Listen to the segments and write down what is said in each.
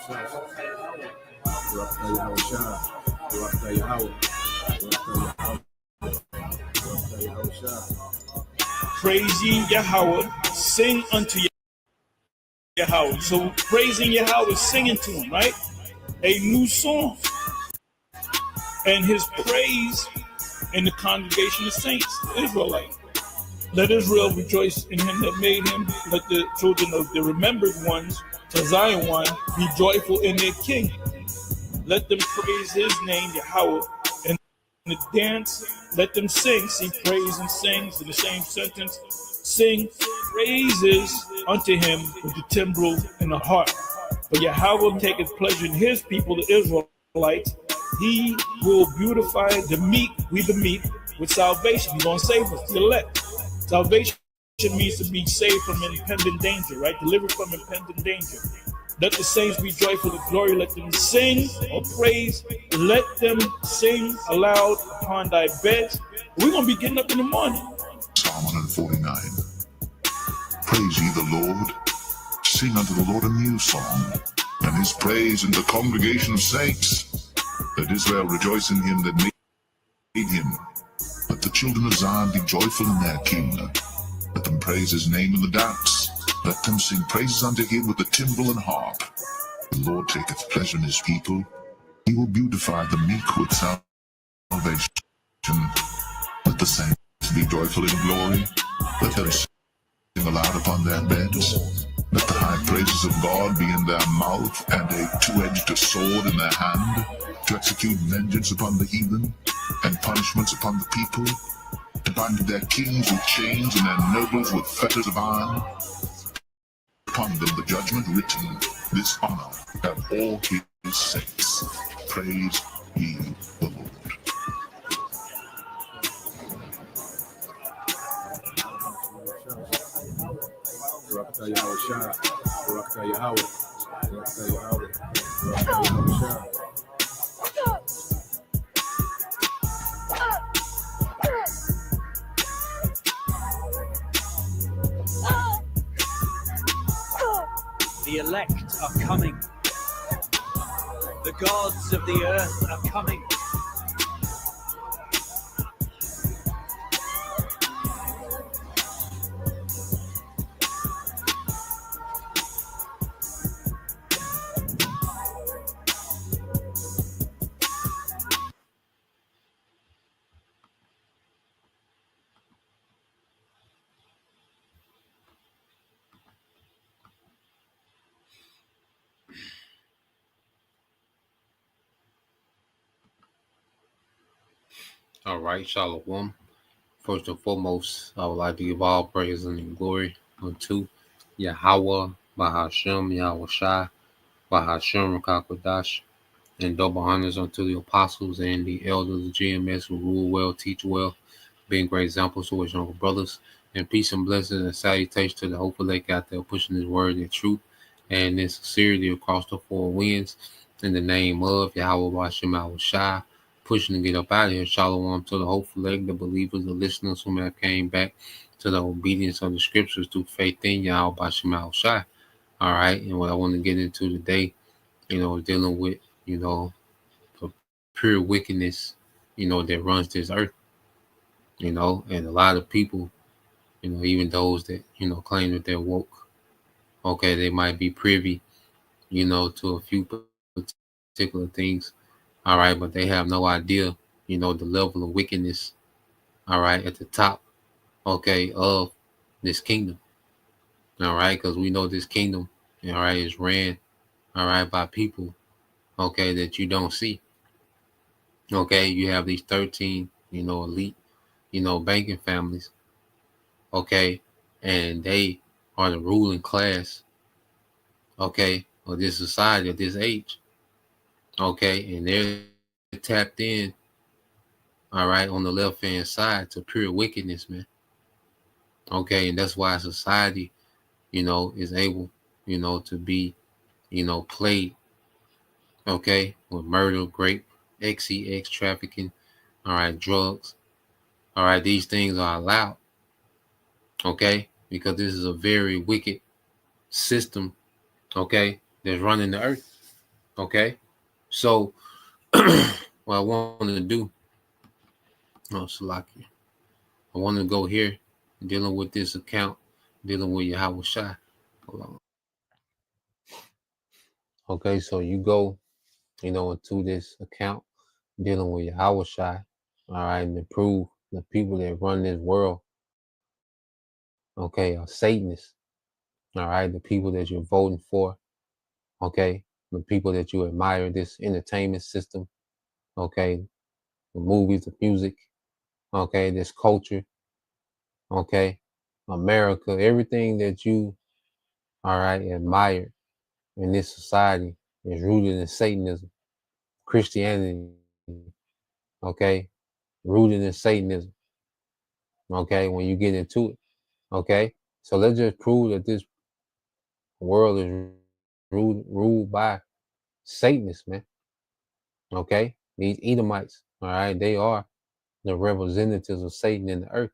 Praise ye Yahweh, sing unto Yahweh. So praising Yahweh, singing to him, right? A new song. And his praise in the congregation of saints, Israelite. Let Israel rejoice in him that made him. Let the children of the remembered ones, the Zion one, be joyful in their king. Let them praise his name, Yahweh, and the dance. Let them sing. See, praise and sings in the same sentence. Sing praises unto him with the timbrel and the harp. For Yahweh taketh pleasure in his people, the Israelites. He will beautify the meek, we the meek, with salvation. He's going to save us, the elect. Salvation means to be saved from impending danger, right? Delivered from impending danger. Let the saints be joyful in glory. Let them sing or praise. Let them sing aloud upon thy beds. We're going to be getting up in the morning. Psalm 149. Praise ye the Lord. Sing unto the Lord a new song, and his praise in the congregation of saints. Let Israel rejoice in him that made him. Let the children of Zion be joyful in their king. Let them praise his name in the dance. Let them sing praises unto him with the timbrel and harp. The Lord taketh pleasure in his people. He will beautify the meek with salvation. Let the saints be joyful in glory. Let them sing aloud upon their beds. Let the high praises of God be in their mouth, and a two-edged sword in their hand, to execute vengeance upon the heathen, and punishments upon the people, to bind their kings with chains and their nobles with fetters of iron. Upon them the judgment written, this honor have all his saints. Praise ye the Lord. The elect are coming. The gods of the earth are coming. All right, Shalom. First and foremost, I would like to give all praise and glory unto Yahweh, Bahashem, Yahweh Shai, Bahashem, Rakakwadash, and double honors unto the apostles and the elders of GMS who rule well, teach well, being great examples to his younger brothers. And peace and blessings and salutation to the hopeful lake out there pushing his word and truth and in sincerity across the four winds. In the name of Yahweh, Bahashem, Yahweh Shai, pushing to get up out of here. Shalom to the hopeful leg, the believers, the listeners who have came back to the obedience of the scriptures through faith in Yahweh Bashim Shai. All right, and what I want to get into today, dealing with, the pure wickedness, that runs this earth, and a lot of people, even those that, claim that they're woke, okay, they might be privy, to a few particular things. All right, but they have no idea, the level of wickedness, all right, at the top, okay, of this kingdom. All right, because we know this kingdom, all right, is ran, all right, by people, okay, that you don't see. Okay, you have these 13, elite, banking families, okay, and they are the ruling class, okay, of this society at this age, okay, and they're tapped in, all right, on the left-hand side to pure wickedness, man. Okay, and that's why society, is able, to be, played, okay, with murder, rape, XEX trafficking, all right, drugs, all right, these things are allowed, okay, because this is a very wicked system, okay, that's running the earth, Okay, so what I want to do, oh, Salaki, I want to go here, dealing with this account, dealing with Yahweh Shai. Hold on. Okay, so you go, into this account, dealing with Yahweh Shai, all right, and to prove the people that run this world, okay, are Satanists, all right, the people that you're voting for, okay, the people that you admire, this entertainment system, okay, the movies, the music, okay, this culture, okay, America, everything that you, all right, admire in this society is rooted in Satanism, Christianity, okay, rooted in Satanism, okay, when you get into it, okay. So let's just prove that this world is ruled by Satanists, man, okay. These Edomites, all right, they are the representatives of Satan in the earth,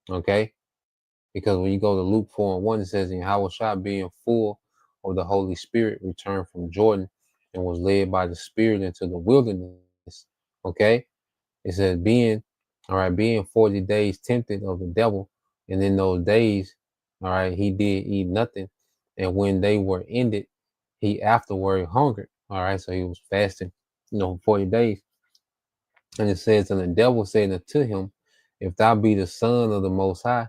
okay. Because when you go to Luke 4 and 1, it says, "And Yahushua being full of the Holy Spirit returned from Jordan and was led by the Spirit into the wilderness." Okay. It says, being 40 days tempted of the devil. And in those days, all right, he did eat nothing. And when they were ended, he afterward hungered. All right. So he was fasting, 40 days. And it says, and the devil said unto him, if thou be the son of the most high,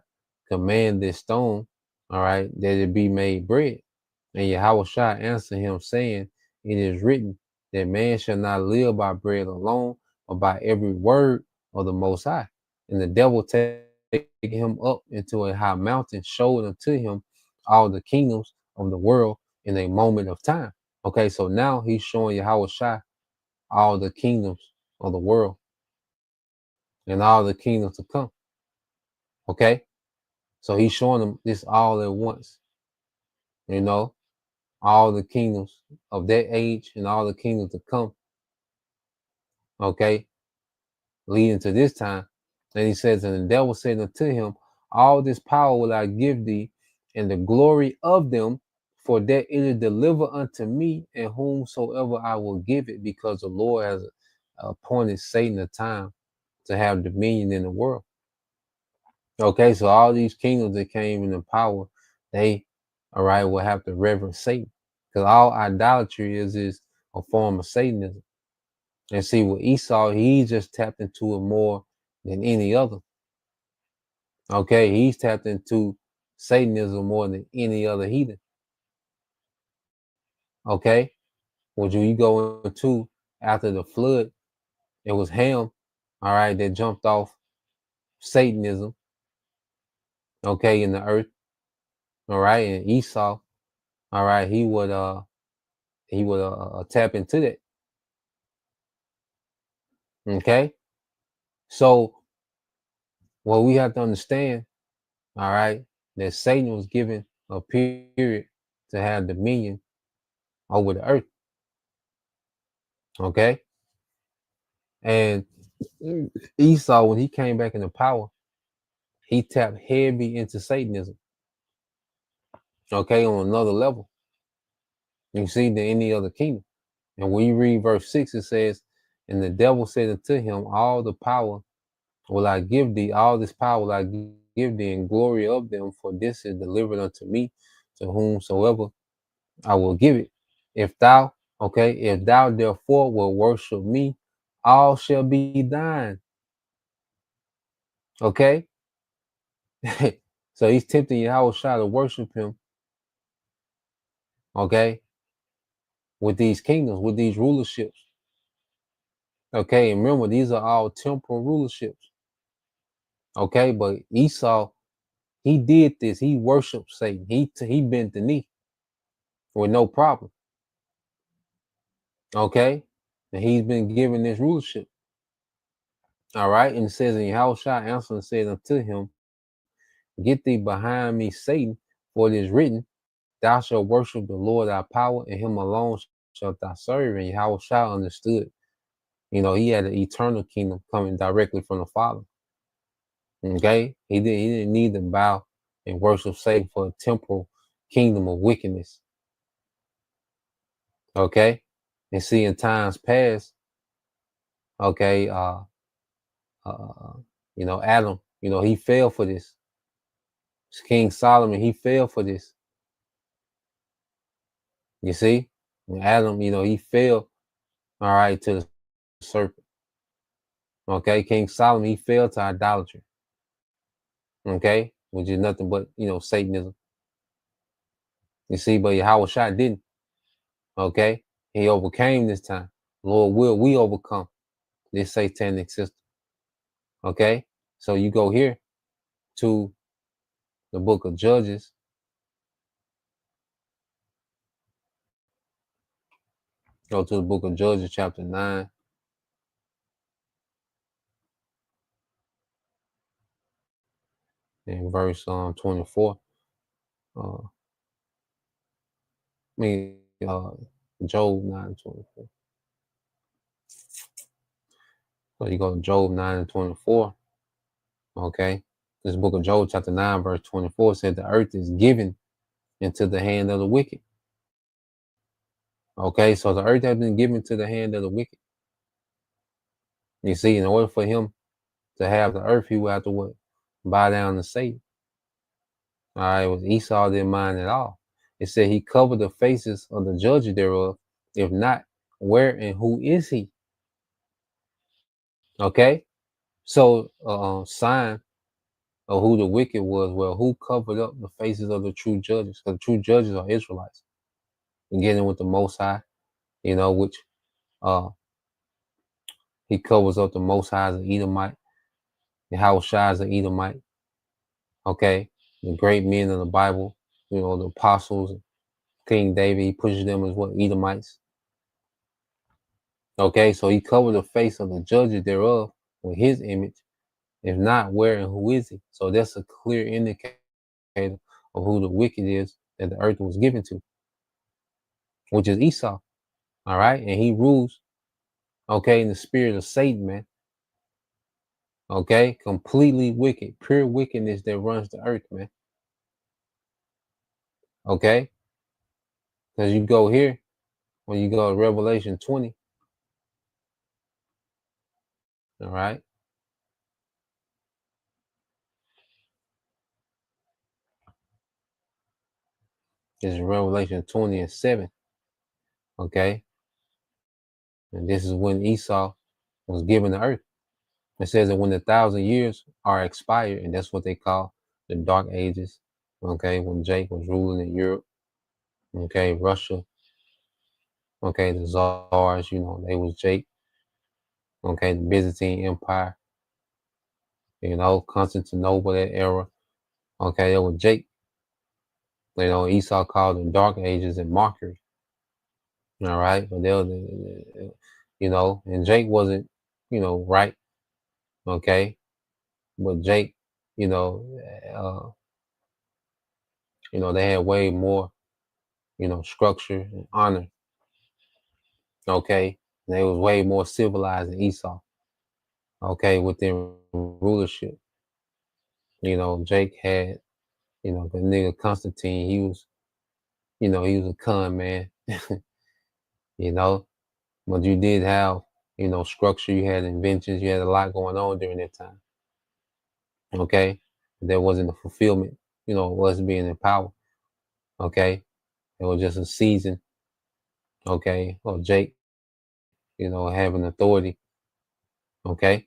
command this stone, all right, that it be made bread. And Yahushua answered him, saying, it is written that man shall not live by bread alone, but by every word of the most high. And the devil take him up into a high mountain, showed unto him all the kingdoms of the world in a moment of time. Okay, so now he's showing Yahushua all the kingdoms of the world and all the kingdoms to come. Okay, so he's showing them this all at once, you know, all the kingdoms of that age and all the kingdoms to come. Okay, leading to this time. And he says, and the devil said unto him, all this power will I give thee, and the glory of them, for that it is delivered unto me, and whomsoever I will give it, because the Lord has appointed Satan a time to have dominion in the world. Okay, so all these kingdoms that came into power, they, all right, will have to reverence Satan. Because all idolatry is a form of Satanism. And see, with Esau, he just tapped into it more than any other. Okay, he's tapped into Satanism more than any other heathen. Okay, when you go into after the flood, it was Ham, all right, that jumped off Satanism, okay, in the earth, all right, and Esau, all right, he would tap into that. Okay, so what we have to understand, all right, that Satan was given a period to have dominion over the earth. Okay, and Esau, when he came back into power, he tapped heavy into Satanism. Okay, on another level, you see, than any other kingdom. And when you read verse 6, it says, and the devil said unto him, all the power will I give thee, all this power will I give thee, and glory of them, for this is delivered unto me, to whomsoever I will give it. If thou, okay, if thou therefore will worship me, all shall be thine. Okay? So he's tempting Yahweh Shai to worship him, okay, with these kingdoms, with these rulerships. Okay, and remember, these are all temporal rulerships. Okay, but Esau, he did this. He worshiped Satan. He bent the knee with no problem. Okay, and he's been given this rulership. All right, and it says, and Yahweh Shai answered and said unto him, get thee behind me, Satan, for it is written, thou shalt worship the Lord thy power, and him alone shalt thou serve. And Yahweh Shai understood, he had an eternal kingdom coming directly from the Father. Okay, he didn't need to bow and worship Satan for a temporal kingdom of wickedness. Okay, And see, in times past, okay, uh, Adam, he fell for this. King Solomon, he fell for this. You see, and Adam, he fell, all right, to the serpent. Okay, King Solomon, he fell to idolatry. Okay, which is nothing but Satanism. You see, but Yahweh Shai didn't. Okay, he overcame this time. Lord, will we overcome this satanic system? Okay, so you go here to the book of Judges. Go to the book of Judges, chapter 9. In verse 24. I mean, Job 9:24. So you go to Job 9:24. Okay. This book of Job, chapter 9, verse 24 said the earth is given into the hand of the wicked. Okay, so the earth has been given to the hand of the wicked. You see, in order for him to have the earth, he would have to what? Bow down to Satan. All right, it was Esau didn't mind at all. It said he covered the faces of the judges thereof. If not, where and who is he? Okay, so sign of who the wicked was. Well, who covered up the faces of the true judges? Because the true judges are Israelites. Beginning with the Most High, which uh he covers up the Most High as an Edomite, and Yahushua as an Edomite. Okay, the great men of the Bible, the apostles, King David, he pushes them as what? Edomites. Okay, so he covered the face of the judges thereof with his image. If not, where and who is he? So that's a clear indicator of who the wicked is that the earth was given to, which is Esau. All right, and he rules, okay, in the spirit of Satan, man. Okay, completely wicked, pure wickedness that runs the earth, man. Okay, because you go here, when you go to Revelation 20, all right, this is Revelation 20 and 7, okay, and this is when Esau was given the earth. It says that when the 1,000 years are expired, and that's what they call the Dark Ages, okay, when Jake was ruling in Europe, okay, Russia, okay, the czars, they was Jake, okay, the Byzantine Empire, Constantinople, that era, okay, it was Jake. Esau called them Dark Ages and mockery. All right, but and Jake wasn't, right, okay, but Jake, you know, uh, they had way more, structure and honor, okay, and they was way more civilized than Esau, okay, within rulership. Jake had, the nigga Constantine, he was a con man, you know, but you did have, structure, you had inventions, you had a lot going on during that time. Okay. There wasn't a fulfillment, was being in power. Okay. It was just a season, okay, or Jake, having authority. Okay.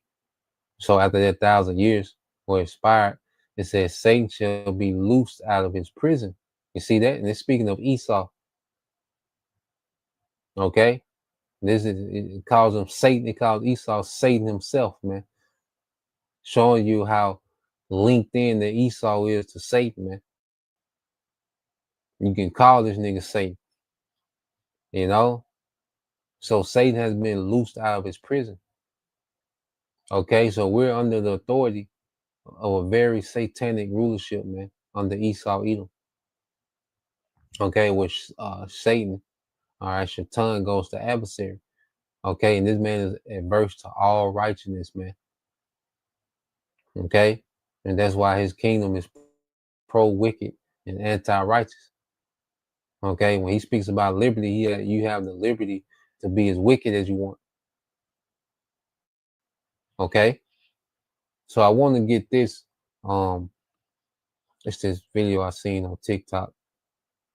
So after that 1,000 years were expired, it says Satan shall be loosed out of his prison. You see that? And it's speaking of Esau. Okay. It calls him Satan. It calls Esau Satan himself, man. Showing you how linked in that Esau is to Satan, man. You can call this nigga Satan, you know? So Satan has been loosed out of his prison. Okay, so we're under the authority of a very satanic rulership, man, under Esau Edom. Okay, which Satan, all right, Shaitan goes to adversary. Okay, and this man is adverse to all righteousness, man. Okay, and that's why his kingdom is pro-wicked and anti-righteous. Okay, when he speaks about liberty, you have the liberty to be as wicked as you want. Okay. So I want to get this. It's this video I seen on TikTok.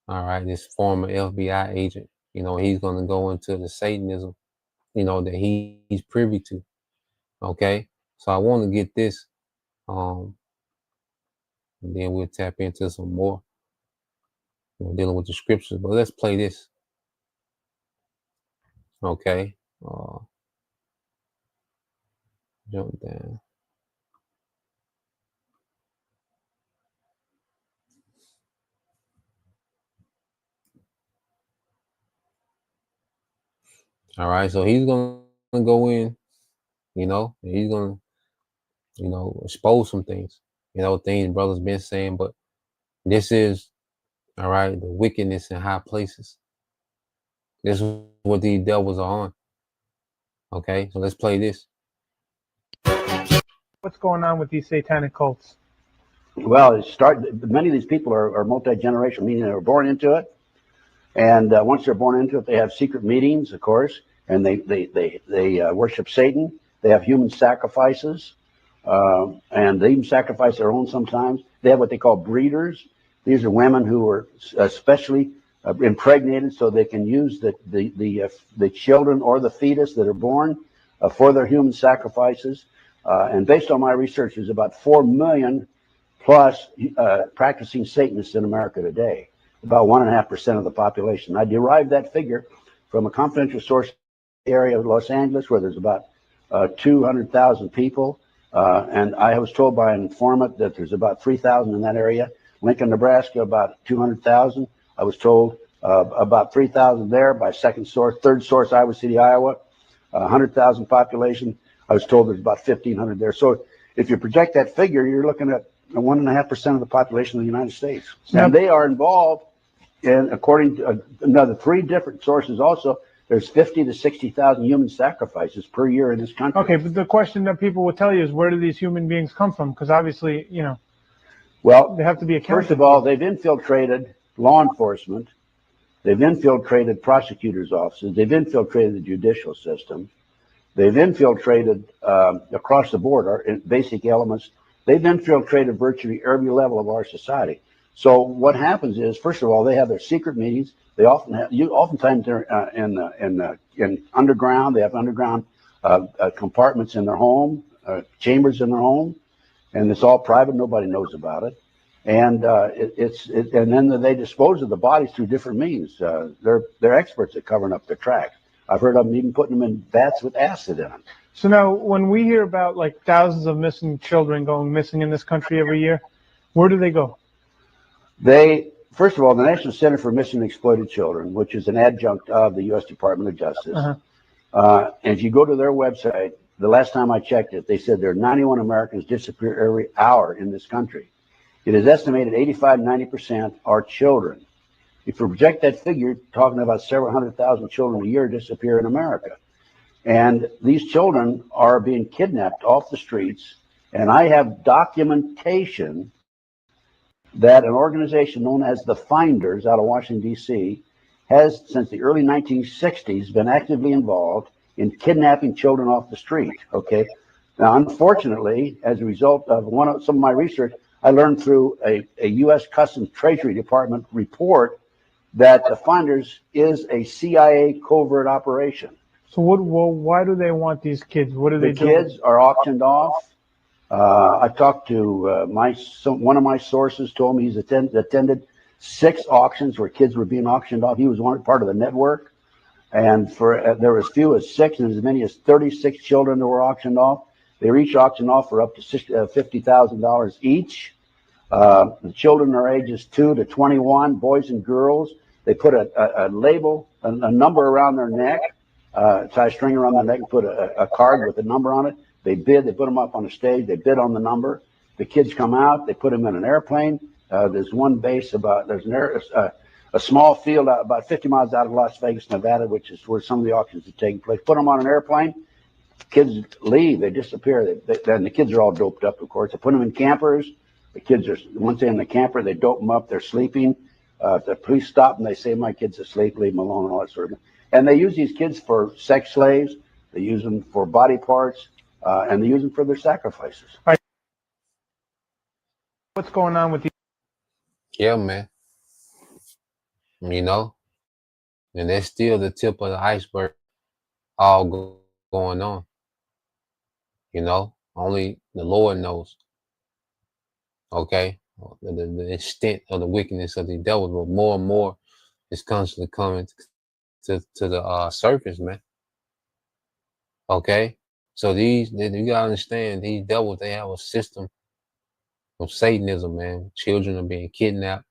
All right, this former FBI agent. He's gonna go into the Satanism. That he's privy to. Okay. So I want to get this. And then we'll tap into some more. Dealing with the scriptures. But let's play this. Okay. Jump down. All right, so he's gonna go in, and he's gonna, expose some things, things brothers been saying, but this is, all right, the wickedness in high places. This is what these devils are on. Okay, so let's play this. What's going on with these satanic cults? Well, many of these people are multi-generational, meaning they were born into it. And once they're born into it, they have secret meetings, of course, and they worship Satan. They have human sacrifices, and they even sacrifice their own sometimes. They have what they call breeders. These are women who are especially impregnated so they can use the children or the fetus that are born for their human sacrifices. And based on my research, there's about 4 million plus practicing Satanists in America today. About 1.5% of the population. I derived that figure from a confidential source area of Los Angeles where there's about 200,000 people. And I was told by an informant that there's about 3,000 in that area. Lincoln, Nebraska, about 200,000. I was told about 3,000 there by second source. Third source, Iowa City, Iowa, 100,000 population. I was told there's about 1,500 there. So if you project that figure, you're looking at 1.5% of the population of the United States. And they are involved. And according to another 3 different sources also, there's 50 to 60,000 human sacrifices per year in this country. Okay, but the question that people will tell you is, where do these human beings come from? Because obviously, well, they have to be accounted first of all, they've infiltrated law enforcement. They've infiltrated prosecutors' offices. They've infiltrated the judicial system. They've infiltrated across the board in basic elements. They've infiltrated virtually every level of our society. So what happens is, first of all, they have their secret meetings. They oftentimes they're in underground. They have underground compartments in their home, chambers in their home, and it's all private. Nobody knows about it. And and then they dispose of the bodies through different means. They're experts at covering up their tracks. I've heard of them even putting them in vats with acid in them. So now, when we hear about like thousands of missing children going missing in this country every year, where do they go? First of all, the National Center for Missing and Exploited Children, which is an adjunct of the U.S. Department of Justice, and if you go to their website, the last time I checked it, they said there are 91 Americans disappear every hour in this country. It is estimated 85-90% are children. If you project that figure, talking about several 100,000 children a year disappear in America. And these children are being kidnapped off the streets. And I have documentation that an organization known as the Finders out of Washington, D.C., has, since the early 1960s, been actively involved in kidnapping children off the street. Okay. Now, unfortunately, as a result of some of my research, I learned through a U.S. Customs Treasury Department report that the Finders is a CIA covert operation. So why do they want these kids? What do they do? The kids are auctioned off. I talked to one of my sources told me he's attended 6 auctions where kids were being auctioned off. He was part of the network, and there were as few as 6 and as many as 36 children that were auctioned off. They were each auctioned off for up to $50,000 each. The children are ages 2 to 21, boys and girls. They put a label, a number around their neck, tie a string around their neck and put a card with a number on it. They bid, they put them up on a stage, they bid on the number. The kids come out, they put them in an airplane. There's one base a small field about 50 miles out of Las Vegas, Nevada, which is where some of the auctions are taking place. Put them on an airplane, kids leave, they disappear. Then the kids are all doped up, of course. They put them in campers. The kids are, once they're in the camper, they dope them up, they're sleeping. The police stop them, they say, my kid's asleep, leave them alone, and all that sort of thing. And they use these kids for sex slaves. They use them for body parts, and they use them for their sacrifices. What's going on with the Yeah, man. You know, and that's still the tip of the iceberg. All going on. You know, only the Lord knows. Okay, the extent of the wickedness of the devil, but more and more is constantly coming to the surface, man. Okay, so you gotta understand, these devils, they have a system of Satanism, man. Children are being kidnapped,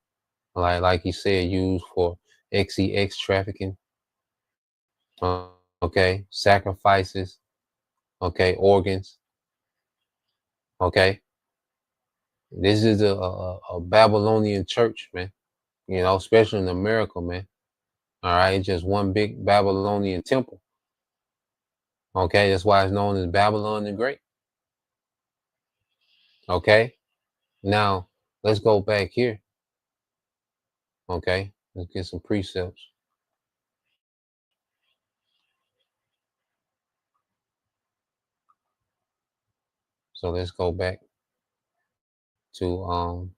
like he said, used for XEX trafficking. Okay, sacrifices. Okay, organs. Okay, this is a Babylonian church, man. You know, especially in America, man. All right, it's just one big Babylonian temple. Okay, that's why it's known as Babylon the Great. Okay, now let's go back here. Okay, let's get some precepts. So let's go back to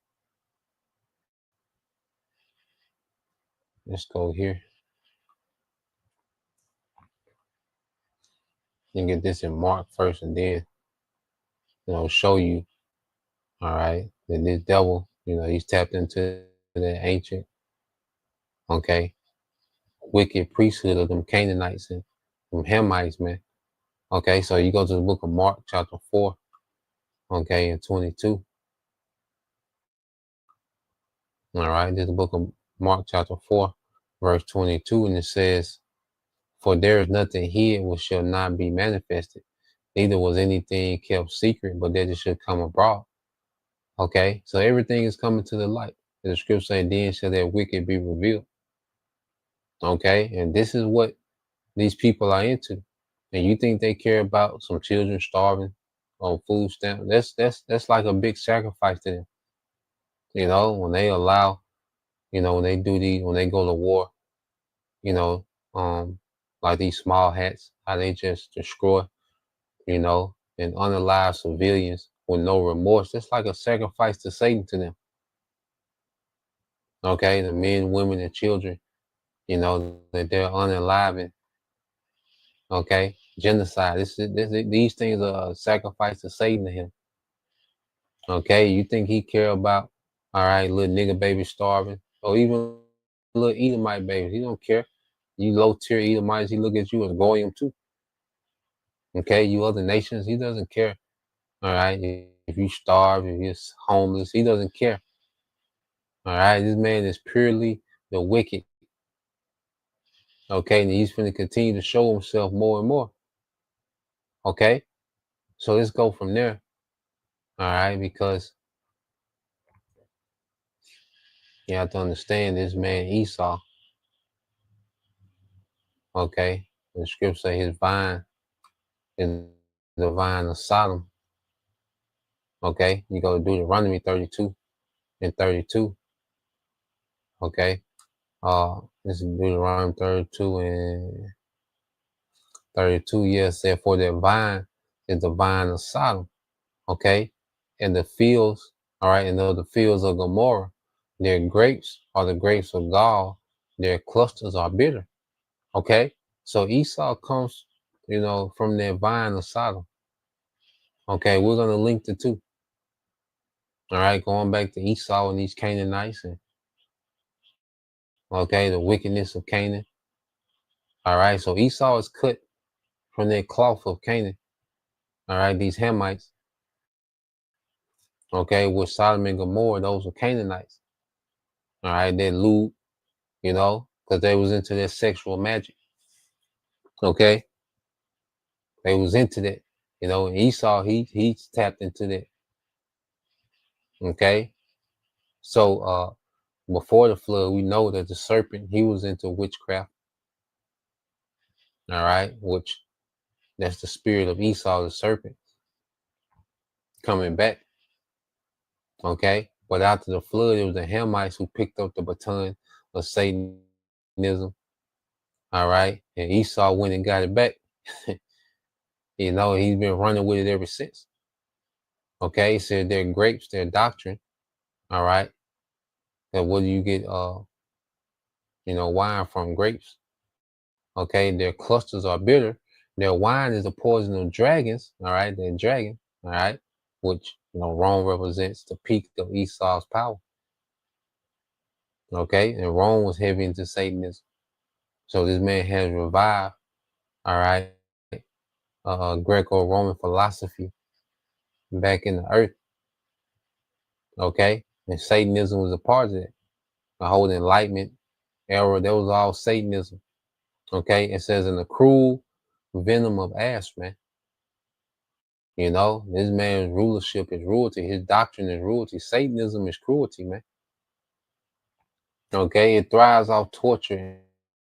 let's go here and get this in Mark first, and then show you, all right, that this devil, he's tapped into the ancient, okay, wicked priesthood of them Canaanites and them Hamites, man. Okay, so you go to the book of Mark, chapter 4, okay, and 22. All right, this is the book of Mark, chapter 4, verse 22, and it says, "For there is nothing hid which shall not be manifested, neither was anything kept secret, but that it should come abroad." Okay, so everything is coming to the light. The scripture saying, "Then shall that wicked be revealed." Okay, and this is what these people are into. And you think they care about some children starving on food stamps? That's like a big sacrifice to them. When they allow, when they do these, when they go to war, you know, like these small hats, how they just destroy, and unalive civilians with no remorse. That's like a sacrifice to Satan to them. Okay, the men, women, and children, that they're unaliving. Okay, genocide. These things are a sacrifice to Satan to him. Okay, you think he care about, all right, little nigga baby starving, or even little Edomite babies? He don't care. You low tier Edomites, he look at you as goyim too. Okay, you other nations, he doesn't care. All right, if you starve, if you're homeless, he doesn't care. All right, this man is purely the wicked. Okay, and he's going to continue to show himself more and more. Okay, so let's go from there. All right, because you have to understand this man Esau. Okay, the scripture say his vine is the vine of Sodom. Okay, you go to Deuteronomy 32 and 32. Okay, this is Deuteronomy 32 and 32. Yes, said, "For their vine is the vine of Sodom." Okay, and the fields, all right, and the fields of Gomorrah, their grapes are the grapes of gall, their clusters are bitter. Okay, so Esau comes, from their vine of Sodom. Okay, we're gonna link the two. All right, going back to Esau and these Canaanites, and okay, the wickedness of Canaan. All right, so Esau is cut from their cloth of Canaan. All right, these Hamites. Okay, with Sodom and Gomorrah, those were Canaanites. All right, they lewd, because they was into their sexual magic. Okay, they was into that. And Esau, he tapped into that. Okay, so before the flood, we know that the serpent, he was into witchcraft. All right, which that's the spirit of Esau, the serpent, coming back. Okay, but after the flood, it was the Hamites who picked up the baton of Satanism. All All right. And Esau went and got it back. You know, he's been running with it ever since. Okay. He said they're grapes, they're doctrine. All right. And what do you get wine from? Grapes. Okay, their clusters are bitter. Their wine is the poison of dragons. All right, they're dragon. All right, which Rome represents the peak of Esau's power. Okay, and Rome was heavy into Satanism. So this man has revived. All right, Greco-Roman philosophy back in the earth. Okay, and Satanism was a part of it. The whole Enlightenment era, that was all Satanism. Okay, it says in the cruel venom of ash, man. This man's rulership is cruelty. His doctrine is cruelty. Satanism is cruelty, man. Okay, it thrives off torture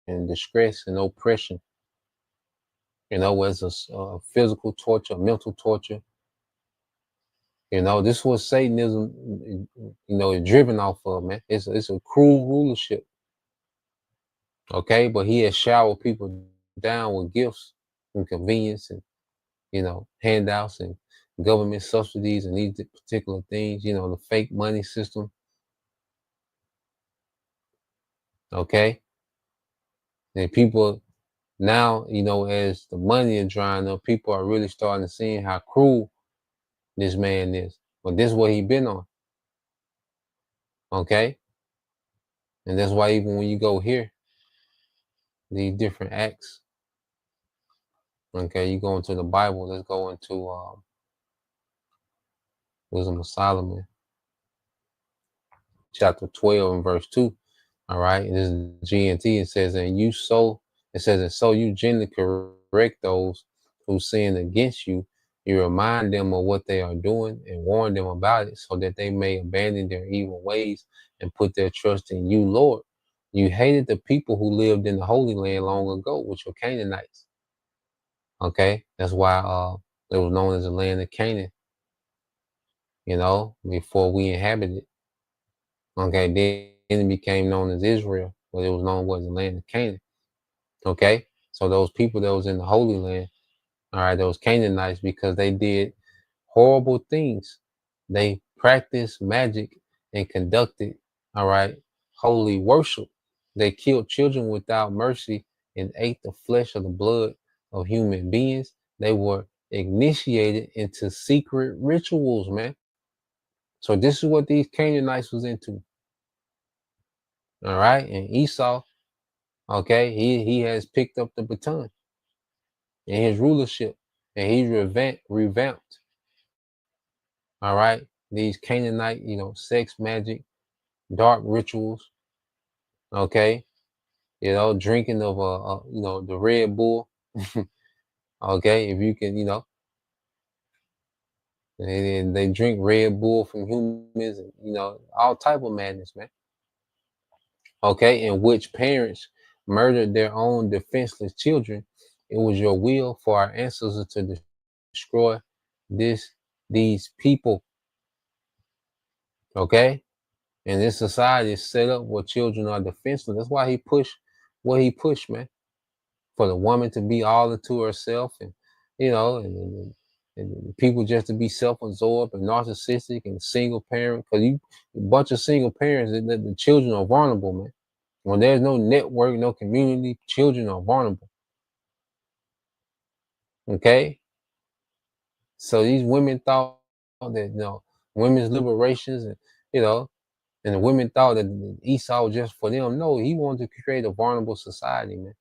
and distress and oppression. Whether it's a physical torture, mental torture. This is what Satanism, is driven off of, man. It's a cruel rulership. Okay, but he has showered people down with gifts and convenience and handouts and government subsidies and these particular things. The fake money system. Okay, and people now, as the money is drying up, people are really starting to see how cruel this man is. But this is what he been on. Okay, and that's why even when you go here, these different acts. Okay, you go into the Bible. Let's go into Wisdom of Solomon, chapter 12 and verse 2. All right, and this is GNT. It says, and so you gently correct those who sin against you. You remind them of what they are doing and warn them about it so that they may abandon their evil ways and put their trust in you, Lord. You hated the people who lived in the Holy Land long ago, which were Canaanites. Okay, that's why it was known as the land of Canaan. Before we inhabited it. Okay, then it became known as Israel, but it was known as the land of Canaan. Okay, so those people that was in the Holy Land, all right, those Canaanites, because they did horrible things. They practiced magic and conducted, all right, holy worship. They killed children without mercy and ate the flesh of the blood of human beings. They were initiated into secret rituals, man. So this is what these Canaanites was into. All right, and Esau, okay, he has picked up the baton in his rulership, and he's revamped. All right, these Canaanite, sex magic, dark rituals. Okay, drinking of the Red Bull. Okay, if you can, and they drink Red Bull from humans, and all type of madness, man. Okay, in which parents murdered their own defenseless children. It was your will for our ancestors to destroy these people. Okay, and this society is set up where children are defenseless. That's why he pushed what he pushed, man, for the woman to be all into herself, and and people just to be self-absorbed and narcissistic and single parent. Because a bunch of single parents, the children are vulnerable, man. When there's no network, no community, children are vulnerable. Okay, so these women thought that women's liberations, and and the women thought that Esau was just for them. No, he wanted to create a vulnerable society, man.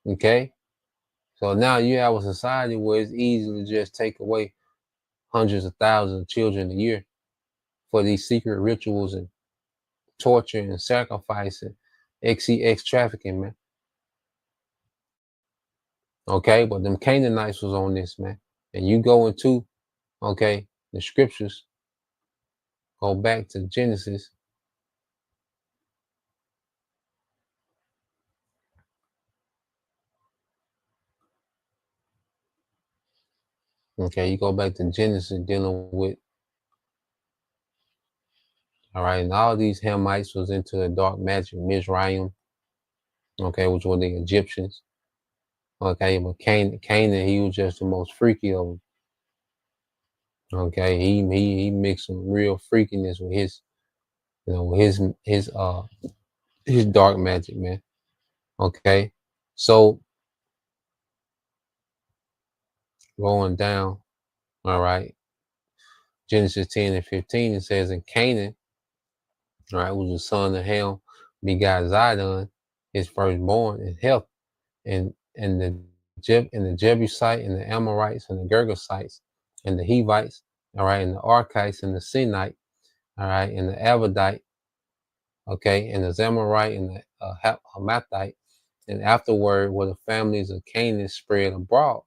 Okay, so now you have a society where it's easy to just take away hundreds of thousands of children a year for these secret rituals and torture and sacrifice and XEX trafficking, man. Okay, but them Canaanites was on this, man. And you go into, okay, the scriptures, go back to Genesis. Okay, you go back to Genesis dealing with, All right, and all these Hamites was into the dark magic, Mizraim, okay, which were the Egyptians. Okay, but Canaan, he was just the most freaky of them. Okay, he mixed some real freakiness with his, you know, his dark magic, man. Okay, so going down, all right, Genesis 10 and 15, it says, in Canaan, all right, was the son of Ham, begot Zidon, his firstborn, and Heth, and the Jebusite, and the Amorites, and the Girgasites, and the Hivites, all right, and the Archites, and the Sinite, all right, and the Avidite, okay, and the Zamorite, and the Hamathite, and afterward were the families of Canaan spread abroad,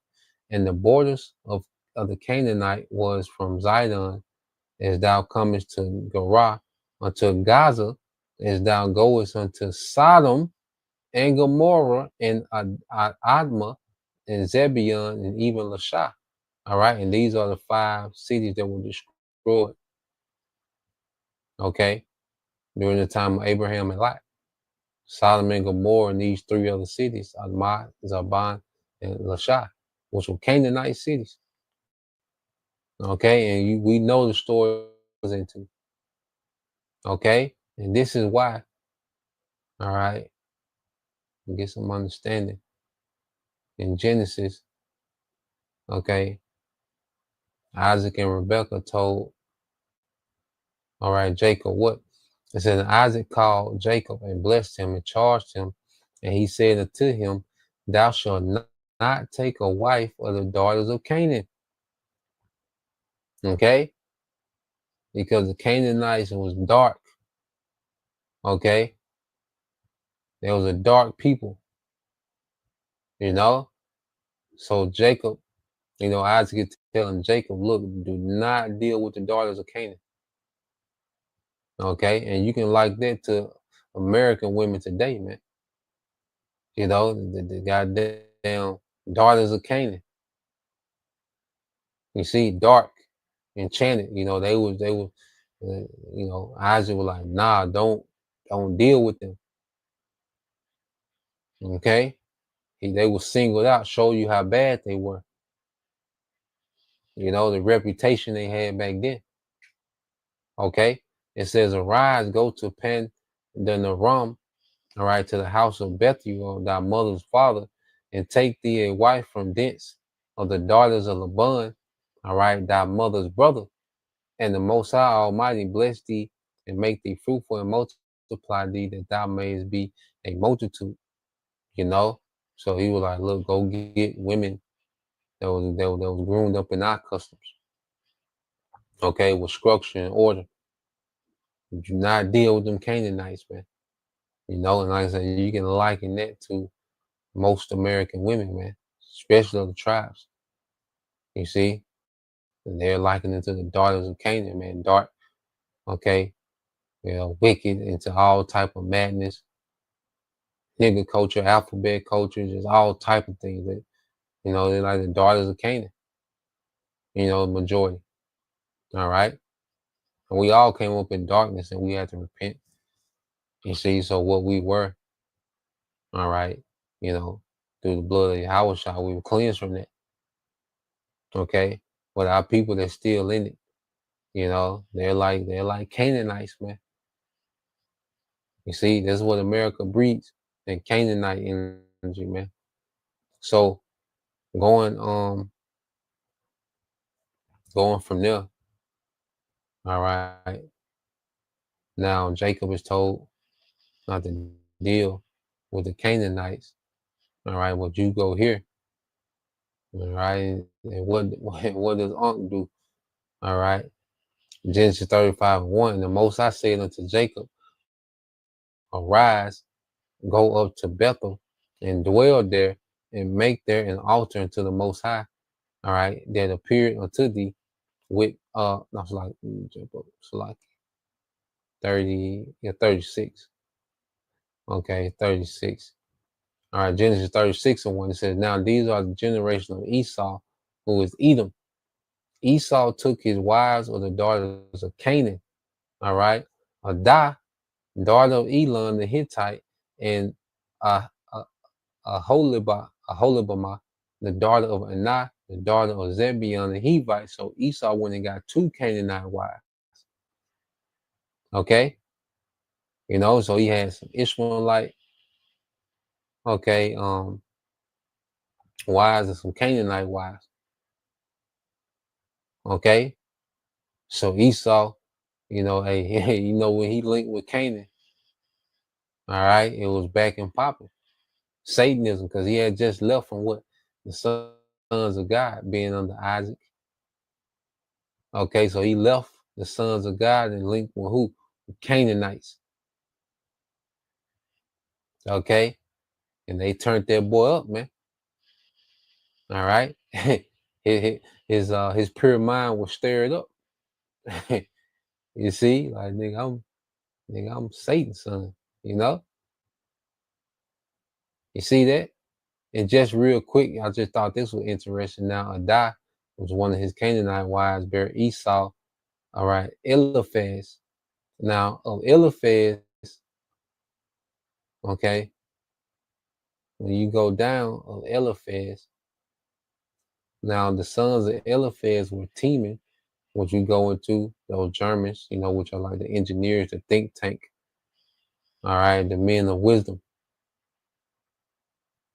and the borders of the Canaanite was from Zidon, as thou comest to Gerar, unto Gaza, as thou goest unto Sodom and Gomorrah, and Admah, and Zebulun, and even Lasha. All right, and these are the 5 cities that were destroyed, okay, during the time of Abraham and Lot. Sodom and Gomorrah, and these 3 other cities, Admah, Zaban, and Lasha, which were Canaanite cities. Okay, and we know the story was into. Okay, and this is why, all right, get some understanding. In Genesis, okay, Isaac and Rebekah told, all right, Jacob what? It says, Isaac called Jacob and blessed him and charged him, and he said unto him, thou shalt not take a wife of the daughters of Canaan. Okay, because the Canaanites was dark. Okay, there was a dark people, you know. So Jacob, you know, Isaac is telling Jacob, look, do not deal with the daughters of Canaan. Okay, and you can like that to American women today, man. You know, the goddamn daughters of Canaan. You see, dark, enchanted. You know, you know, Isaac was like, nah, don't deal with them. Okay, they were singled out, show you how bad they were. You know, the reputation they had back then. Okay, it says, arise, go to Pan the Naram, all right, to the house of Bethuel, thy mother's father, and take thee a wife from thence of the daughters of Laban, all right, thy mother's brother. And the Most High Almighty bless thee and make thee fruitful and multiply thee, that thou mayest be a multitude. You know, so he was like, look, go get women that was groomed up in our customs. Okay, with structure and order. Do not deal with them Canaanites, man. You know, and like I said, you can liken that to most American women, man, especially of the tribes. You see, and they're likening it to the daughters of Canaan, man, dark, okay, you know, wicked, into all type of madness, nigga culture, alphabet culture, just all type of things that, you know, they're like the daughters of Canaan, you know, majority. All right. And we all came up in darkness and we had to repent. You see, so what we were, all right, you know, through the blood of Yahweh, we were cleansed from that. Okay. But our people that's still in it, you know, they're like Canaanites, man. You see, that's what America breeds, and Canaanite energy, man. So going going from there, all right. Now Jacob is told not to deal with the Canaanites. All right, well you go here. All right, and what does Unc do? All right, Genesis 35:1. The Most High said unto Jacob, arise, go up to Bethel, and dwell there, and make there an altar unto the Most High. All right, that appeared unto thee with no, it's like 30, yeah, 36. Okay, 36. All right, Genesis 36:1. It says, now these are the generation of Esau, who is Edom. Esau took his wives of the daughters of Canaan. All right. Ada, daughter of Elon the Hittite, and uh, uh, Aholibamah, the daughter of Anah, the daughter of Zebulun the Hivite. So Esau went and got two Canaanite wives. Okay, so he had some Ishmaelite, okay, wives and some Canaanite wives. Okay, so Esau, hey, when he linked with Canaan, all right, it was back in popping. Satanism, because he had just left from what the sons of God being under Isaac. Okay, so he left the sons of God and linked with who? The Canaanites. Okay, and they turned that boy up, man. All right, his pure mind was stirred up. You see, like I'm Satan's son. You know, you see that? And just real quick, I just thought this was interesting. Now, Adah was one of his Canaanite wives, bare Esau. All right, Eliphaz. Now, of Eliphaz, okay, when you go down of Eliphaz, now the sons of Eliphaz were Teman, which you go into those Germans, which are like the engineers, the think tank. All right, the men of wisdom.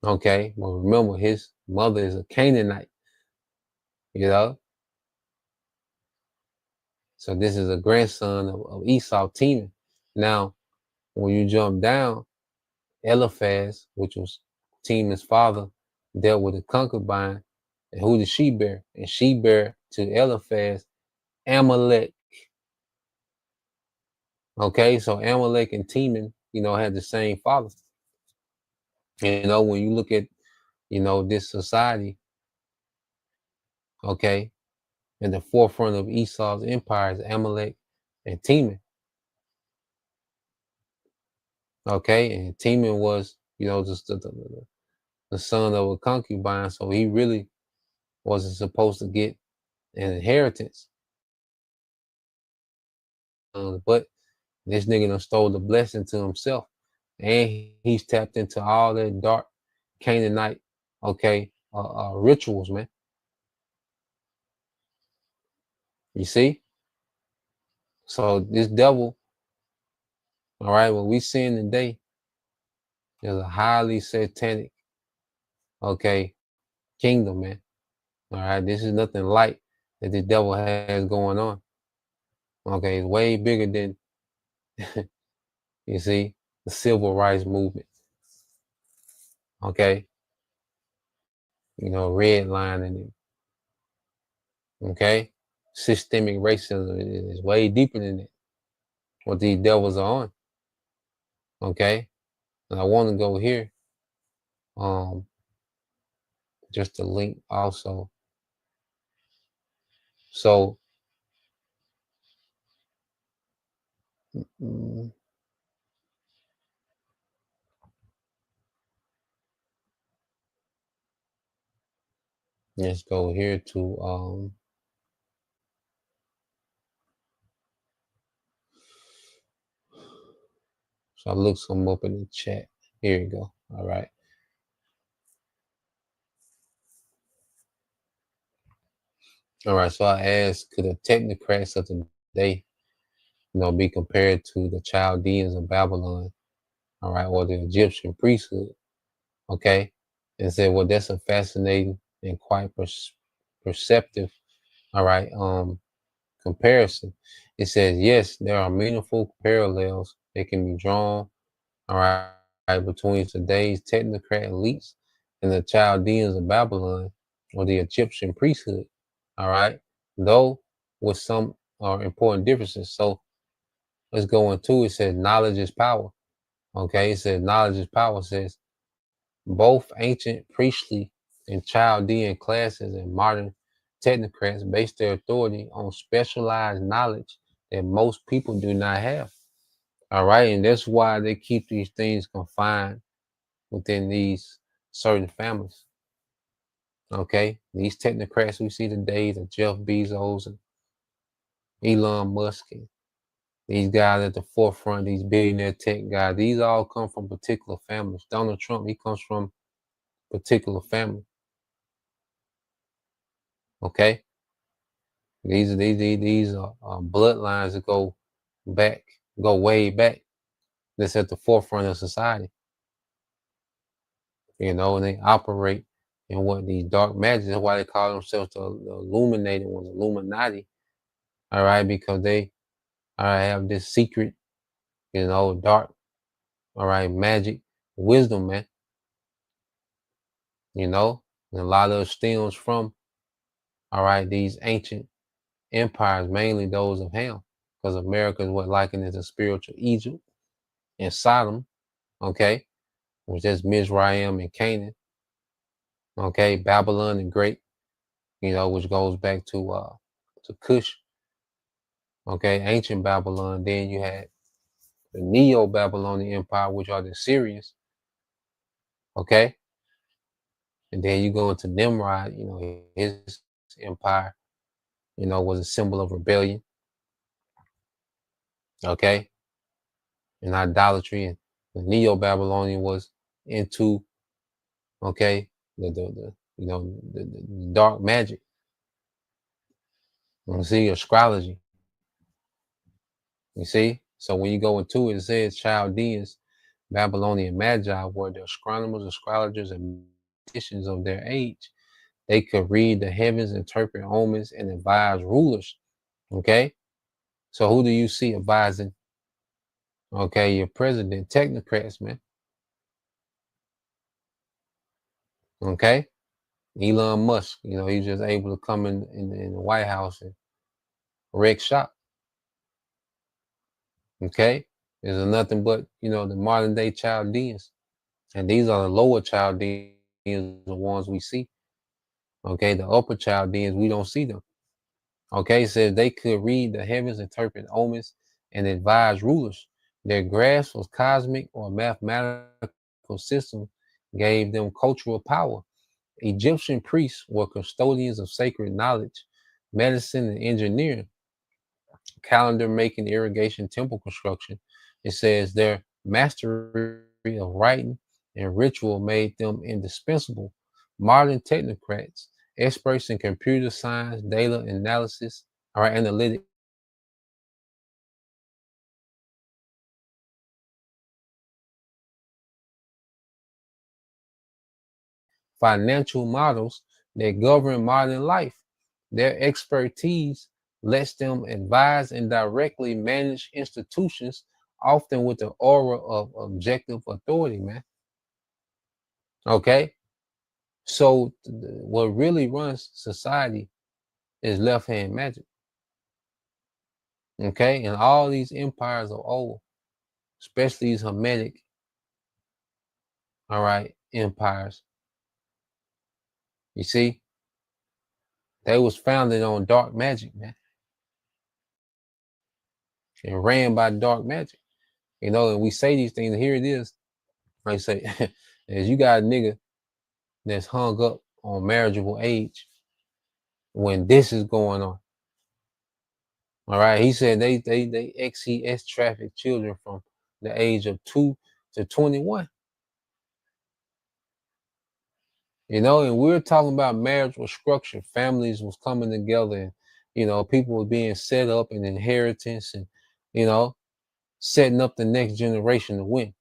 Okay, well, remember his mother is a Canaanite, you know. So this is a grandson of Esau, Teman. Now, when you jump down, Eliphaz, which was Teman's father, dealt with a concubine. And who did she bear? And she bear to Eliphaz Amalek. Okay, so Amalek and Teman, had the same father. When you look at, this society, okay, in the forefront of Esau's empire is Amalek and Teman. Okay, and Teman was, just the son of a concubine, so he really wasn't supposed to get an inheritance. But this nigga done stole the blessing to himself. And he's tapped into all that dark Canaanite, okay, rituals, man. You see? So this devil, all right, what we seeing today is a highly satanic, okay, kingdom, man. All right, this is nothing light that the devil has going on. Okay, it's way bigger than, you see, the civil rights movement. Okay, redlining it. Okay, systemic racism is way deeper than that. What these devils are on. Okay, and I want to go here. Just to link also. So, mm, let's go here to so I look some up in the chat. Here you go. All right. All right. So I asked, could the technocrats of today, be compared to the Chaldeans of Babylon, all right, or the Egyptian priesthood? Okay. And said, well, that's a fascinating and quite perceptive, all right, comparison. It says, yes, there are meaningful parallels that can be drawn, all right, between today's technocrat elites and the Chaldeans of Babylon or the Egyptian priesthood, all right, though with some important differences. So let's go into it. It says knowledge is power. Okay, it says knowledge is power. It says both ancient priestly and Chaldean classes and modern technocrats base their authority on specialized knowledge that most people do not have. All right, and that's why they keep these things confined within these certain families. Okay, these technocrats we see today, the Jeff Bezos and Elon Musk and These guys at the forefront, these billionaire tech guys, these all come from particular families. Donald Trump, he comes from particular family. Okay, these are bloodlines that back, go way back. That's at the forefront of society. And they operate in what these dark magic. That's why they call themselves the illuminated ones, Illuminati. All right, because they have this secret, dark, all right, magic, wisdom, man. And a lot of it stems from, all right, these ancient empires, mainly those of Ham, because America is what likened as a spiritual Egypt and Sodom, okay, which is Mizraim and Canaan, okay, Babylon the Great, which goes back to Cush, okay, ancient Babylon. Then you had the Neo-Babylonian Empire, which are the Syrians, okay, and then you go into Nimrod, his empire, was a symbol of rebellion, okay, and idolatry, and the Neo-Babylonian was into, okay, the dark magic. You see, astrology. You see, so when you go into it, it says Chaldeans, Babylonian Magi were the astronomers, astrologers, and magicians of their age. They could read the heavens, interpret omens, and advise rulers. Okay, so who do you see advising? Okay, your president, technocrats, man. Okay, Elon Musk. He's just able to come in the White House and wreck shop. Okay, there's nothing but the modern day Chaldeans, and these are the lower Chaldeans, the ones we see. Okay, the upper Chaldeans, we don't see them. Okay, it says they could read the heavens, interpret omens, and advise rulers. Their grasp of cosmic or mathematical system gave them cultural power. Egyptian priests were custodians of sacred knowledge, medicine, and engineering, calendar making, irrigation, temple construction. It says their mastery of writing and ritual made them indispensable. Modern technocrats, experts in computer science, data analysis, all right, analytics, financial models that govern modern life. Their expertise lets them advise and directly manage institutions, often with the aura of objective authority, man. Okay? So what really runs society is left hand magic. Okay, and all these empires of old, especially these Hermetic, all right, empires. You see, they was founded on dark magic, man, and ran by dark magic. And we say these things, and here it is. I say, as you got a nigga that's hung up on marriageable age when this is going on. All right, he said they XCS traffic children from the age of 2 to 21. And we're talking about marriage was structured, families was coming together, and people were being set up in inheritance, and setting up the next generation to win.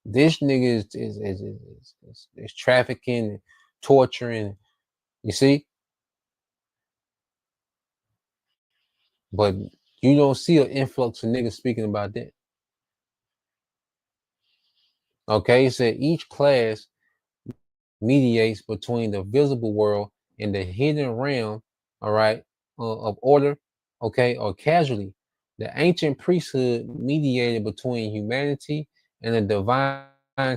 This nigga is trafficking and torturing, you see, but you don't see an influx of niggas speaking about that. Okay, he said each class mediates between the visible world and the hidden realm, all right, of order, okay, or casualty. The ancient priesthood mediated between humanity and the divine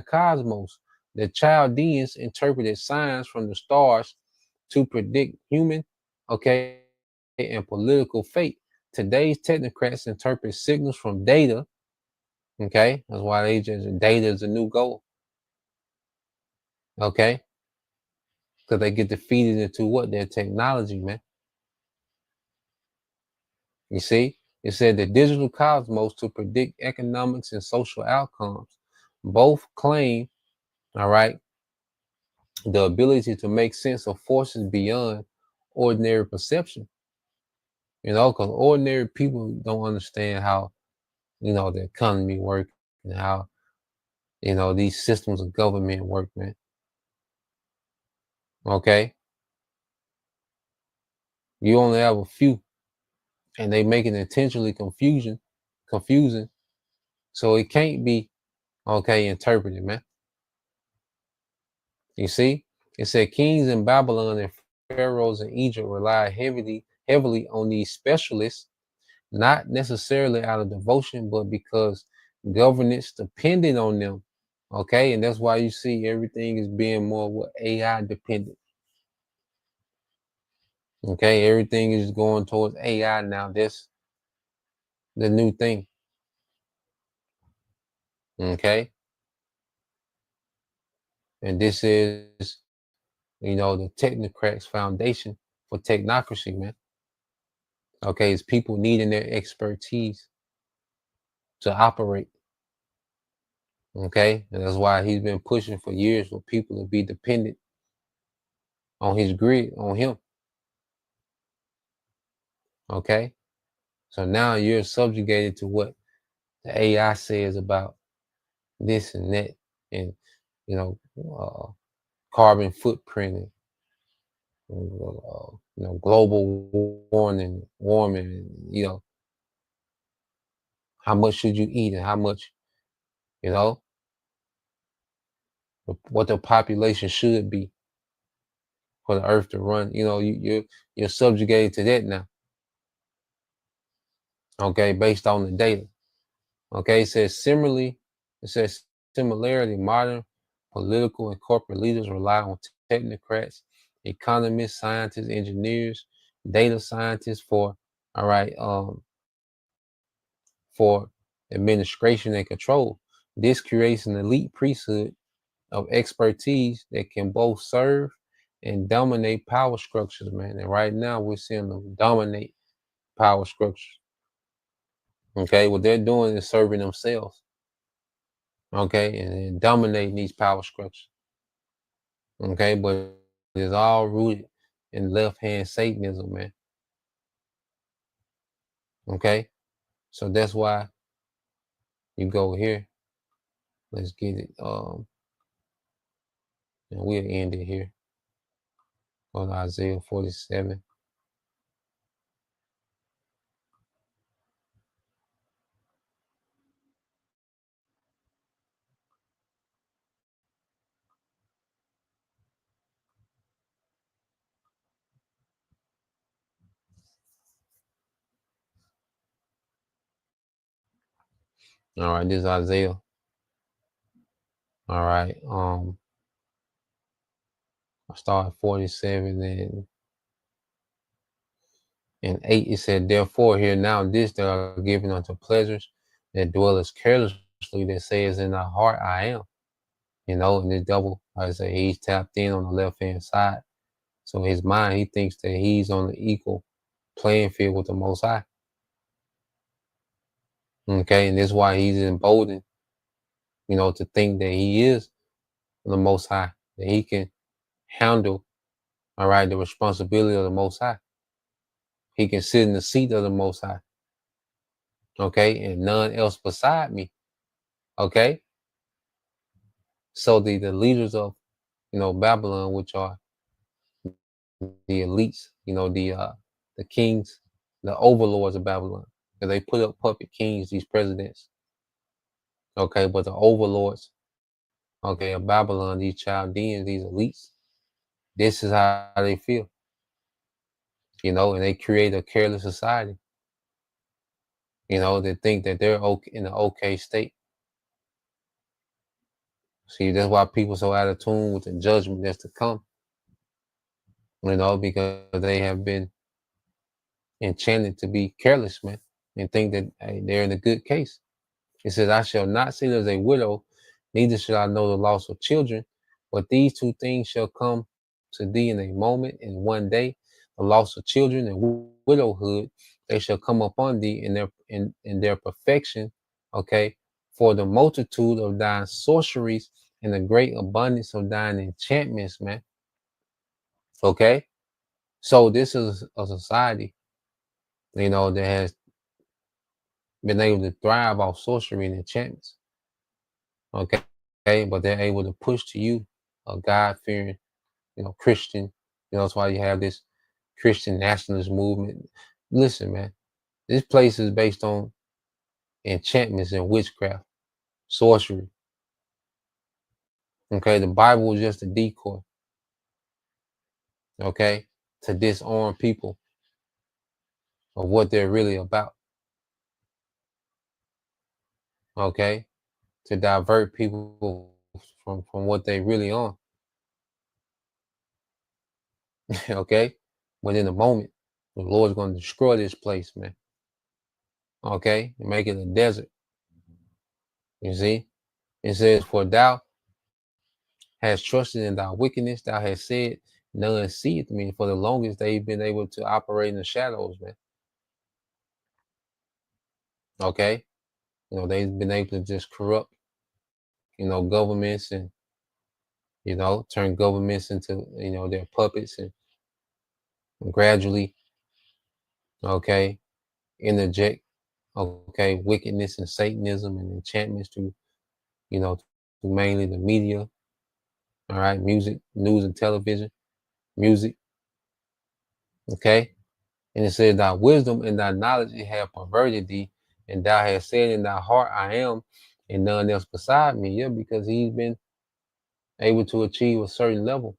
cosmos. The Chaldeans interpreted signs from the stars to predict human, okay, and political fate. Today's technocrats interpret signals from data, okay, that's why they just data is the new gold, okay, because they get defeated into what? Their technology, man. You see? It said the digital cosmos to predict economics and social outcomes. Both claim, all right, the ability to make sense of forces beyond ordinary perception. Because ordinary people don't understand how, the economy works and how, these systems of government work, man. Okay? You only have a few, and they make it intentionally confusing, so it can't be, interpreted, man. You see? It said kings in Babylon and pharaohs in Egypt relied heavily on these specialists, not necessarily out of devotion, but because governance depended on them. Okay, and that's why you see everything is being more AI dependent. Okay, everything is going towards AI now. That's the new thing. Okay, and this is, the technocrats foundation for technocracy, man. Okay, it's people needing their expertise to operate. Okay, and that's why he's been pushing for years for people to be dependent on his grid, on him. Okay, so now you're subjugated to what the AI says about this and that, and you know, carbon footprint, and global warming, how much should you eat and how much, you know, what the population should be for the earth to run. You're subjugated to that now. Okay, based on the data. Okay, it says similarly, modern political and corporate leaders rely on technocrats, economists, scientists, engineers, data scientists for administration and control. This creates an elite priesthood of expertise that can both serve and dominate power structures, man. And right now we're seeing them dominate power structures. Okay, what they're doing is serving themselves. Okay, and dominating these power structures. Okay, but it's all rooted in left hand Satanism, man. Okay, so that's why you go here. Let's get it. And we'll end it here on Isaiah 47. All right, this is Isaiah. All right. I started 47 and 8. It said, therefore, hear now this that are given unto pleasures that dwelleth carelessly, that says in thy heart, I am. And the devil, like I say, he's tapped in on the left hand side. So his mind, he thinks that he's on the equal playing field with the Most High. Okay, and that's why he's emboldened, to think that he is the Most High, that he can handle, the responsibility of the Most High. He can sit in the seat of the Most High. Okay, and none else beside me. Okay, so the leaders of, Babylon, which are the elites, the kings, the overlords of Babylon, because they put up puppet kings, these presidents. Okay, but the overlords, of Babylon, these Chaldeans, these elites, this is how they feel, and they create a careless society. They think that they're okay in an okay state. See, that's why people so out of tune with the judgment that's to come. Because they have been enchanted to be careless, man, and think that, hey, they're in a good case. It says, I shall not sit as a widow, neither shall I know the loss of children, but these two things shall come to thee in a moment, in one day, the loss of children and widowhood, they shall come upon thee in their perfection, okay, for the multitude of thine sorceries and the great abundance of thine enchantments, man. Okay, so this is a society, that has been able to thrive off sorcery and enchantments. Okay, but they're able to push to you a God-fearing, Christian. That's why you have this Christian nationalist movement. Listen, man, this place is based on enchantments and witchcraft, sorcery. Okay, the Bible is just a decoy. Okay, to disarm people of what they're really about. Okay, to divert people from what they really on. Okay, but in a moment, the Lord's going to destroy this place, man. Okay, and make it a desert. You see, it says, "For thou hast trusted in thy wickedness, thou hast said, none seeth me." For the longest, they've been able to operate in the shadows, man. Okay, they've been able to just corrupt, governments, and turn governments into their puppets, and gradually, okay, interject, okay, wickedness and Satanism and enchantments to mainly the media. All right, music, news, and television, music. Okay, and it says, "Thy wisdom and thy knowledge have perverted thee, and thou hast said in thy heart, I am, and none else beside me." Yeah, because he's been able to achieve a certain level,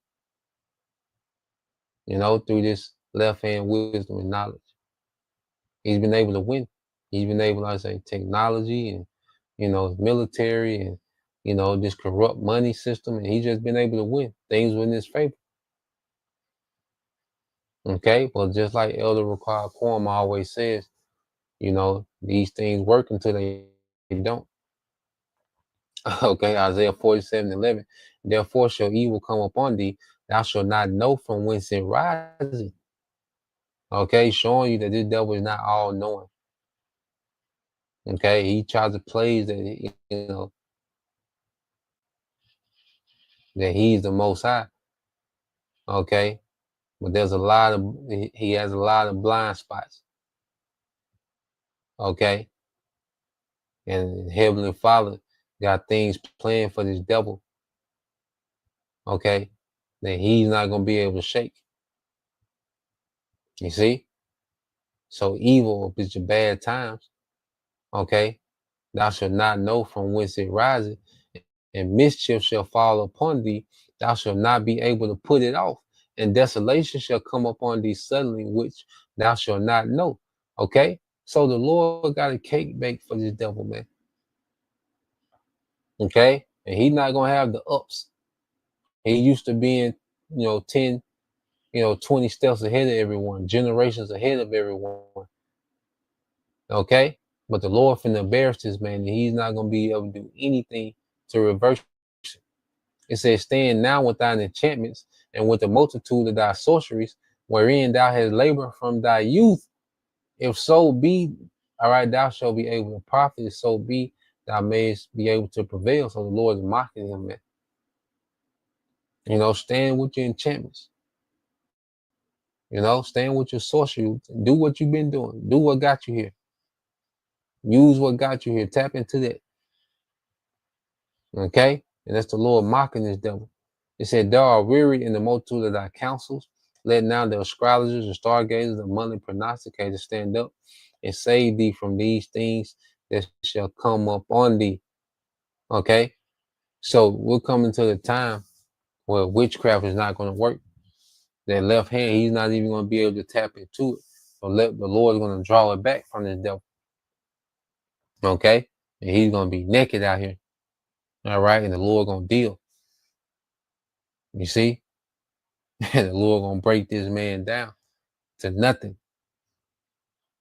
through this left hand wisdom and knowledge. He's been able to win. He's been able, like I say, technology and military and this corrupt money system, and he's just been able to win. Things were in his favor. Okay, well, just like Elder Required Quorum always says, these things work until they don't. Okay, Isaiah 47:11. Therefore shall evil come upon thee, thou shalt not know from whence it rises. Okay, showing you that this devil is not all knowing. Okay, he tries to play that that he's the most high. Okay, but there's he has a lot of blind spots. Okay, and Heavenly Father got things planned for this devil. Okay, that he's not gonna be able to shake. You see, so evil is your bad times. Okay, thou shalt not know from whence it riseth, and mischief shall fall upon thee. Thou shalt not be able to put it off, and desolation shall come upon thee suddenly, which thou shalt not know. Okay, so the Lord got a cake baked for this devil, man. Okay, and he's not gonna have the ups. He used to being, 10, 20 steps ahead of everyone, generations ahead of everyone. Okay, but the Lord finna embarrass this man, and he's not gonna be able to do anything to reverse it. It says, "Stand now with thine enchantments and with the multitude of thy sorceries, wherein thou hast labored from thy youth. If so be, all right, thou shalt be able to profit. If so be, thou mayest be able to prevail." So the Lord is mocking him, man. Stand with your enchantments. Stand with your sorcery. Do what you've been doing. Do what got you here. Use what got you here. Tap into that. Okay? And that's the Lord mocking this devil. It said, "Thou art weary in the multitude of thy counsels. Let now the astrologers and stargazers and monthly prognosticators stand up and save thee from these things that shall come up on thee." Okay? So we're coming to the time where witchcraft is not going to work. That left hand, he's not even going to be able to tap into it. So the Lord is going to draw it back from the devil. Okay? And he's going to be naked out here. All right? And the Lord going to deal. You see? And the Lord going to break this man down to nothing.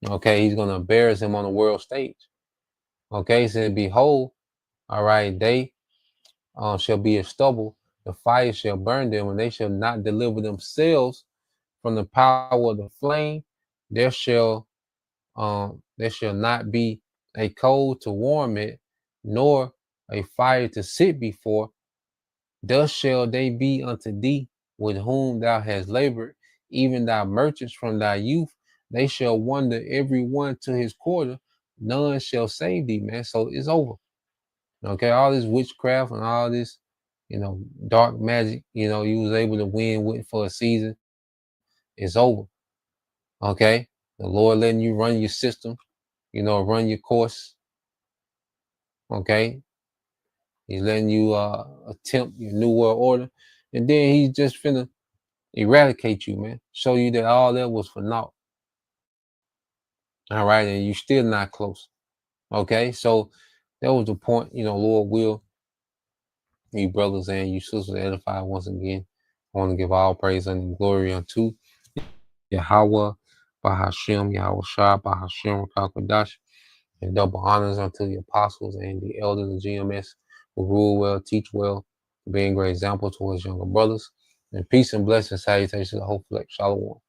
Okay? He's going to embarrass him on the world stage. Okay? He said, "Behold, all right, they shall be as stubble. The fire shall burn them, and they shall not deliver themselves from the power of the flame. there shall not be a coal to warm it, nor a fire to sit before. Thus shall they be unto thee with whom thou hast labored, even thy merchants from thy youth. They shall wander every one to his quarter. None shall save thee, man. So it's over. Okay, all this witchcraft and all this, dark magic, you was able to win with for a season. It's over. Okay, the Lord letting you run your system, run your course. Okay, He's letting you attempt your new world order, and then He's just finna eradicate you, man. Show you that all that was for naught. All right, and you still not close. Okay, so that was the point. Lord will you brothers and you sisters edify once again. I want to give all praise and glory unto Yahweh, Bahashem, Yahweh Shah, Bahashem, Rakakadash, and double honors unto the apostles and the elders of GMS who rule well, teach well, being great example towards younger brothers. And peace and blessings, salutations to the whole flex. Shalom.